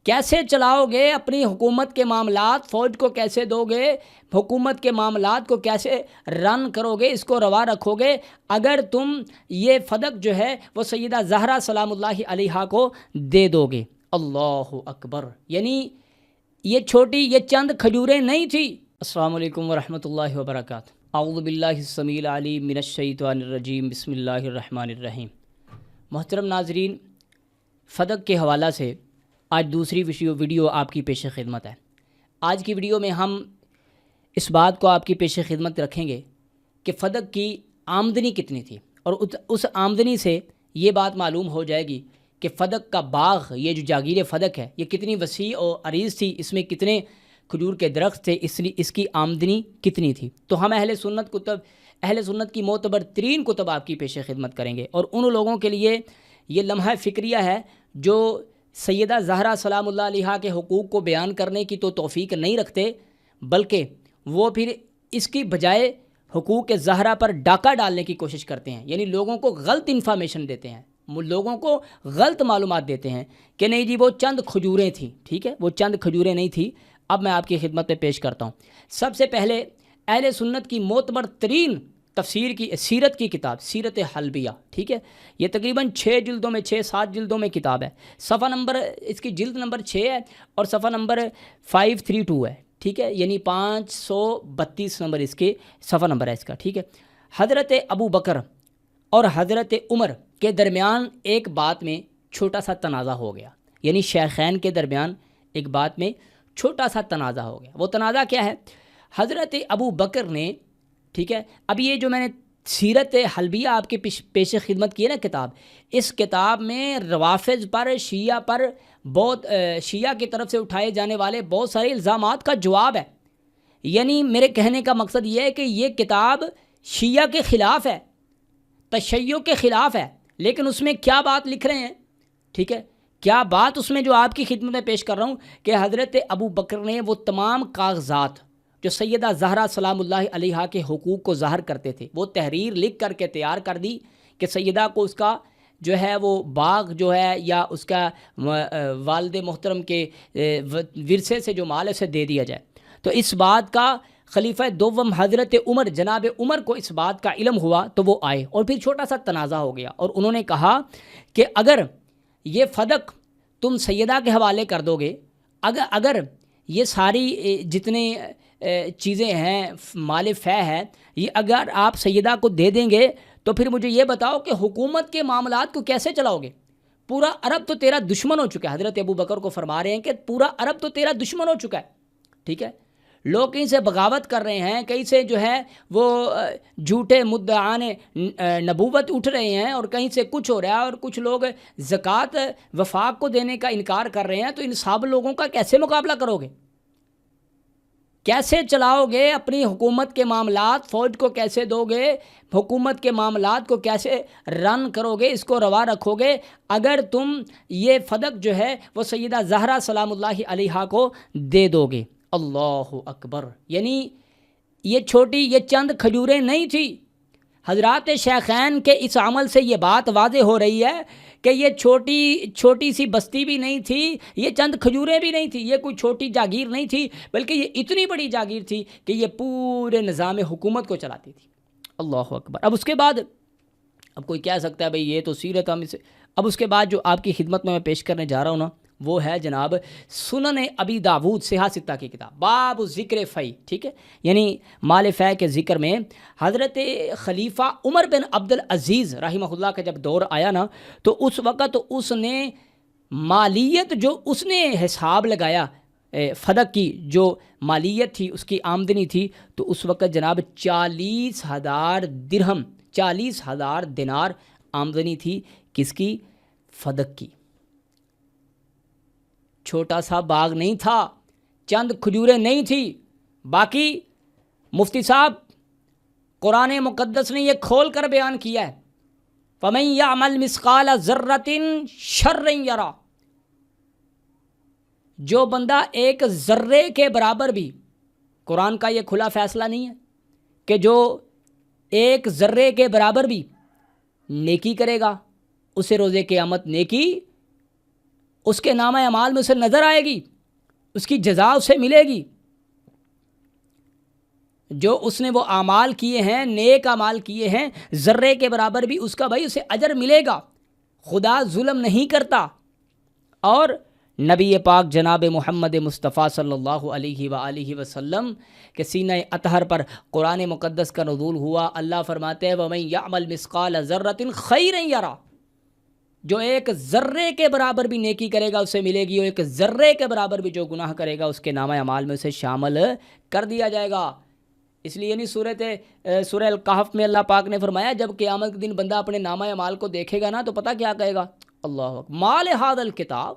کیسے چلاؤ گے اپنی حکومت کے معاملات، فوج کو کیسے دو گے، حکومت کے معاملات کو کیسے رن کرو گے، اس کو روا رکھو گے اگر تم یہ فدق جو ہے وہ سیدہ زہرا سلام اللہ علیہا کو دے دو گے۔ اللہ اکبر، یعنی یہ چند کھجوریں نہیں تھی۔ السلام علیکم ورحمۃ اللہ وبرکاتہ۔ اعوذ باللہ السمیع العلیم من الشیطان الرجیم، بسم اللہ الرحمن الرحیم۔ محترم ناظرین، فدق کے حوالہ سے آج دوسری ویڈیو آپ کی پیش خدمت ہے۔ آج کی ویڈیو میں ہم اس بات کو آپ کی پیش خدمت رکھیں گے کہ فدق کی آمدنی کتنی تھی، اور اس آمدنی سے یہ بات معلوم ہو جائے گی کہ فدق کا باغ، یہ جو جاگیر فدق ہے، یہ کتنی وسیع و عریض تھی، اس میں کتنے کھجور کے درخت تھے، اس کی آمدنی کتنی تھی۔ تو ہم اہل سنت کی معتبر ترین کتب آپ کی پیش خدمت کریں گے، اور ان لوگوں کے لیے یہ لمحہ فکریہ ہے جو سیدہ زہرا سلام اللہ علیہا کے حقوق کو بیان کرنے کی تو توفیق نہیں رکھتے، بلکہ وہ پھر اس کی بجائے حقوق زہرا پر ڈاکہ ڈالنے کی کوشش کرتے ہیں، یعنی لوگوں کو غلط انفارمیشن دیتے ہیں، لوگوں کو غلط معلومات دیتے ہیں کہ نہیں جی وہ چند کھجوریں تھیں۔ ٹھیک ہے، وہ چند کھجوریں نہیں تھیں۔ اب میں آپ کی خدمت میں پیش کرتا ہوں۔ سب سے پہلے اہل سنت کی معتبر ترین تفسیر کی سیرت کی کتاب سیرت حلبیہ، ٹھیک ہے، یہ تقریباً 6-7 جلدوں میں کتاب ہے۔ صفحہ نمبر اس کی جلد نمبر 6 ہے اور صفحہ نمبر 532 ہے، ٹھیک ہے، یعنی 532 نمبر اس کے صفحہ نمبر ہے اس کا، ٹھیک ہے۔ حضرت ابو بکر اور حضرت عمر کے درمیان ایک بات میں چھوٹا سا تنازع ہو گیا، یعنی شیخین کے درمیان ایک بات میں چھوٹا سا تنازع ہو گیا۔ وہ تنازع کیا ہے؟ حضرت ابو بکر نے، ٹھیک ہے، اب یہ جو میں نے سیرت حلبیہ آپ کے پیش خدمت کی ہے نا کتاب، اس کتاب میں روافض پر، شیعہ پر بہت شیعہ کی طرف سے اٹھائے جانے والے بہت سارے الزامات کا جواب ہے۔ یعنی میرے کہنے کا مقصد یہ ہے کہ یہ کتاب شیعہ کے خلاف ہے، تشیع کے خلاف ہے، لیکن اس میں کیا بات لکھ رہے ہیں، ٹھیک ہے، کیا بات اس میں جو آپ کی خدمت میں پیش کر رہا ہوں کہ حضرت ابو بکر نے وہ تمام کاغذات جو سیدہ زہرا سلام اللہ علیہا کے حقوق کو ظاہر کرتے تھے، وہ تحریر لکھ کر کے تیار کر دی کہ سیدہ کو اس کا جو ہے وہ باغ جو ہے یا اس کا والد محترم کے ورثے سے جو مال ہے اسے دے دیا جائے۔ تو اس بات کا خلیفہ دوم حضرت عمر، جناب عمر کو اس بات کا علم ہوا تو وہ آئے، اور پھر چھوٹا سا تنازع ہو گیا، اور انہوں نے کہا کہ اگر یہ فدق تم سیدہ کے حوالے کر دو گے، اگر یہ ساری جتنے چیزیں ہیں، مال فے ہے، یہ اگر آپ سیدہ کو دے دیں گے تو پھر مجھے یہ بتاؤ کہ حکومت کے معاملات کو کیسے چلاؤ گے؟ پورا عرب تو تیرا دشمن ہو چکا ہے۔ حضرت ابو بکر کو فرما رہے ہیں کہ پورا عرب تو تیرا دشمن ہو چکا ہے، ٹھیک ہے، لوگ کہیں سے بغاوت کر رہے ہیں، کہیں سے جو ہے وہ جھوٹے مدعان نبوت اٹھ رہے ہیں، اور کہیں سے کچھ ہو رہا ہے، اور کچھ لوگ زکوٰۃ وفاق کو دینے کا انکار کر رہے ہیں۔ تو ان سب لوگوں کا کیسے مقابلہ کرو گے؟ کیسے چلاؤ گے اپنی حکومت کے معاملات، فوج کو کیسے دو گے، حکومت کے معاملات کو کیسے رن کرو گے، اس کو روا رکھو گے اگر تم یہ فدق جو ہے وہ سیدہ زہرا سلام اللہ علیہا کو دے دو گے۔ اللہ اکبر، یعنی یہ چند کھجوریں نہیں تھی۔ حضرات شیخین کے اس عمل سے یہ بات واضح ہو رہی ہے کہ یہ چھوٹی سی بستی بھی نہیں تھی، یہ چند کھجوریں بھی نہیں تھی، یہ کوئی چھوٹی جاگیر نہیں تھی، بلکہ یہ اتنی بڑی جاگیر تھی کہ یہ پورے نظام حکومت کو چلاتی تھی۔ اللہ اکبر۔ اب اس کے بعد کوئی کہہ سکتا ہے بھئی یہ تو سیرت ہم سے، اب اس کے بعد جو آپ کی خدمت میں پیش کرنے جا رہا ہوں نا، وہ ہے جناب سنن ابی داود صحاح ستہ کی کتاب، باب ذکر فی، ٹھیک ہے، یعنی مال فے کے ذکر میں حضرت خلیفہ عمر بن عبد العزیز رحمہ اللہ کا جب دور آیا نا، تو اس وقت اس نے مالیت جو اس نے حساب لگایا فدق کی جو مالیت تھی، اس کی آمدنی تھی، تو اس وقت جناب 40,000 درہم، 40,000 دینار آمدنی تھی، کس کی؟ فدق کی۔ چھوٹا سا باغ نہیں تھا، چند کھجوریں نہیں تھی۔ باقی مفتی صاحب قرآن مقدس نے یہ کھول کر بیان کیا ہے، فَمَن يَعْمَلْ مِثْقَالَ ذَرَّةٍ شَرًّا يَرَهُ، جو بندہ ایک ذرے کے برابر بھی، قرآن کا یہ کھلا فیصلہ نہیں ہے کہ جو ایک ذرے کے برابر بھی نیکی کرے گا اسے روز قیامت نیکی اس کے نامہ اعمال میں اسے نظر آئے گی، اس کی جزا اسے ملے گی۔ جو اس نے وہ اعمال کیے ہیں، نیک اعمال کیے ہیں، ذرے کے برابر بھی اس کا بھائی اسے اجر ملے گا۔ خدا ظلم نہیں کرتا۔ اور نبی پاک جناب محمد مصطفیٰ صلی اللہ علیہ وآلہ وسلم کے سینہ اطہر پر قرآن مقدس کا نزول ہوا۔ اللہ فرماتے ہیں وَمَن يَعْمَلْ مِثْقَالَ ذَرَّةٍ خَيْرًا يَرَهُ، جو ایک ذرے کے برابر بھی نیکی کرے گا اسے ملے گی، اور ایک ذرے کے برابر بھی جو گناہ کرے گا اس کے نامہ اعمال میں اسے شامل کر دیا جائے گا۔ اس لیے نہیں سورہ الکہف میں اللہ پاک نے فرمایا جب قیامت کے دن بندہ اپنے نامہ اعمال کو دیکھے گا نا تو پتہ کیا کہے گا؟ اللہ اکبر، ما لہذا الکتاب،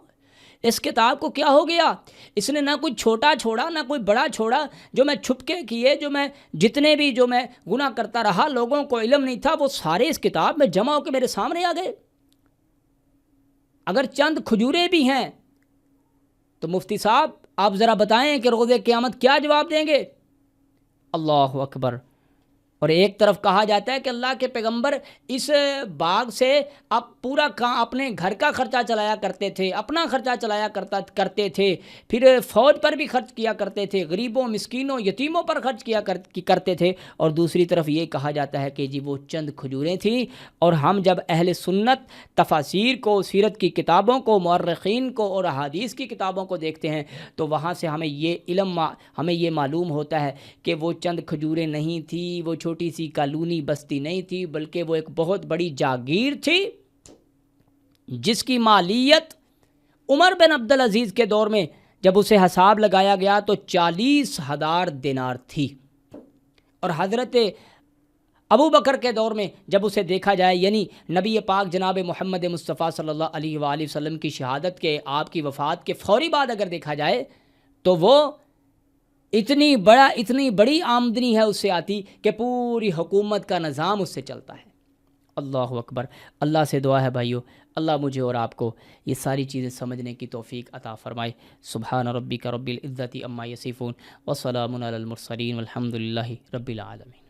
اس کتاب کو کیا ہو گیا؟ اس نے نہ کوئی چھوٹا چھوڑا نہ کوئی بڑا چھوڑا۔ جو میں چھپ کے کیے، جتنے بھی میں گناہ کرتا رہا، لوگوں کو علم نہیں تھا، وہ سارے اس کتاب میں جمع ہو کے میرے سامنے آ گئے۔ اگر چند کھجوریں بھی ہیں تو مفتی صاحب آپ ذرا بتائیں کہ روز قیامت کیا جواب دیں گے؟ اللہ اکبر۔ اور ایک طرف کہا جاتا ہے کہ اللہ کے پیغمبر اس باغ سے اب پورا اپنے گھر کا خرچہ چلایا کرتے تھے، اپنا خرچہ چلایا کرتے تھے، پھر فوج پر بھی خرچ کیا کرتے تھے، غریبوں، مسکینوں، یتیموں پر خرچ کیا کرتے تھے۔ اور دوسری طرف یہ کہا جاتا ہے کہ جی وہ چند کھجوریں تھیں۔ اور ہم جب اہل سنت تفاسیر کو، سیرت کی کتابوں کو، مورخین کو اور احادیث کی کتابوں کو دیکھتے ہیں تو وہاں سے ہمیں یہ معلوم ہوتا ہے کہ وہ چند کھجوریں نہیں تھی، وہ چھوٹی سی کالونی بستی نہیں تھی، بلکہ وہ ایک بہت بڑی جاگیر تھی جس کی مالیت عمر بن عبدالعزیز کے دور میں جب اسے حساب لگایا گیا تو 40,000 دینار تھی، اور حضرت ابو بکر کے دور میں جب اسے دیکھا جائے، یعنی نبی پاک جناب محمد مصطفیٰ صلی اللہ علیہ وآلہ وسلم کی شہادت کے، آپ کی وفات کے فوری بعد اگر دیکھا جائے تو وہ اتنی بڑی آمدنی ہے اس سے آتی کہ پوری حکومت کا نظام اس سے چلتا ہے۔ اللہ اکبر۔ اللہ سے دعا ہے بھائیو، اللہ مجھے اور آپ کو یہ ساری چیزیں سمجھنے کی توفیق عطا فرمائے۔ سبحان ربک رب العزت عما یصفون وسلام علی المرسلین والحمد للہ رب العالمین۔